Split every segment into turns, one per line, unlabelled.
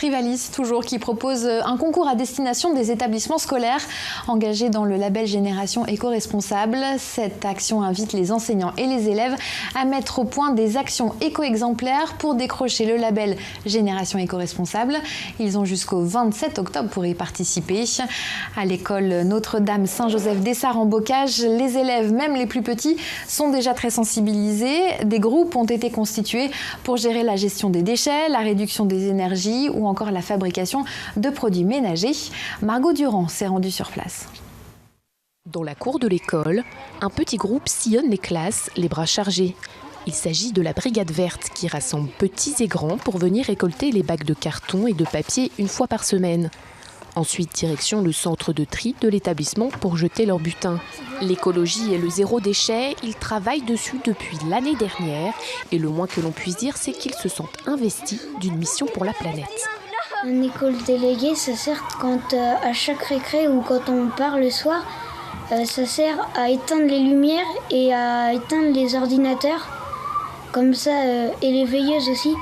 Trivalis, toujours, qui propose un concours à destination des établissements scolaires engagés dans le label Génération éco-responsable. Cette action invite les enseignants et les élèves à mettre au point des actions éco-exemplaires pour décrocher le label Génération éco-responsable. Ils ont jusqu'au 27 octobre pour y participer. À l'école Notre-Dame Saint-Joseph d'Essarts en Bocage, les élèves, même les plus petits, sont déjà très sensibilisés. Des groupes ont été constitués pour gérer la gestion des déchets, la réduction des énergies ou encore la fabrication de produits ménagers. Margot Durand s'est rendue sur place.
Dans la cour de l'école, un petit groupe sillonne les classes, les bras chargés. Il s'agit de la Brigade Verte qui rassemble petits et grands pour venir récolter les bacs de carton et de papier une fois par semaine. Ensuite, direction le centre de tri de l'établissement pour jeter leur butin. L'écologie et le zéro déchet, ils travaillent dessus depuis l'année dernière. Et le moins que l'on puisse dire, c'est qu'ils se sentent investis d'une mission pour la planète.
Un école délégué, ça sert quand à chaque récré ou quand on part le soir, ça sert à éteindre les lumières et à éteindre les ordinateurs. Comme ça, et les veilleuses aussi.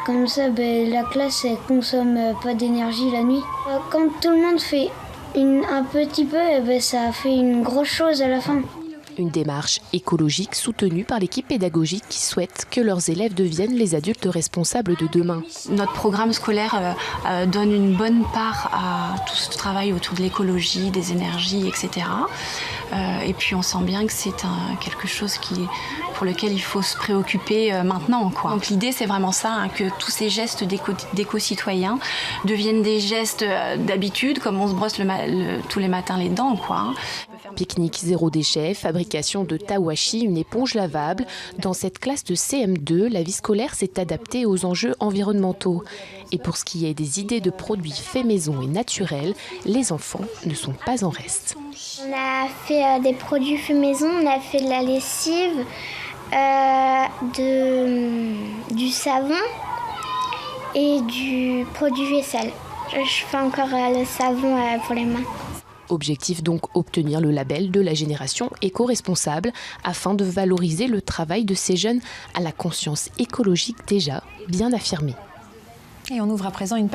Comme ça, la classe ne consomme pas d'énergie la nuit. Quand tout le monde fait un petit peu, ça fait une grosse chose à la fin.
Une démarche écologique soutenue par l'équipe pédagogique qui souhaite que leurs élèves deviennent les adultes responsables de demain.
Notre programme scolaire donne une bonne part à tout ce travail autour de l'écologie, des énergies, etc. Et puis on sent bien que c'est quelque chose pour lequel il faut se préoccuper maintenant, quoi. Donc l'idée c'est vraiment ça, que tous ces gestes d'éco-citoyens deviennent des gestes d'habitude, comme on se brosse tous les matins les dents, quoi.
Pique-nique zéro déchet, fabrication de tawashi, une éponge lavable. Dans cette classe de CM2, la vie scolaire s'est adaptée aux enjeux environnementaux. Et pour ce qui est des idées de produits faits maison et naturels, les enfants ne sont pas en reste.
On a fait des produits faits maison, on a fait de la lessive, du savon et du produit vaisselle. Je fais encore le savon pour les mains.
Objectif donc obtenir le label de la génération éco-responsable afin de valoriser le travail de ces jeunes à la conscience écologique déjà bien affirmée.
Et on ouvre à présent une page.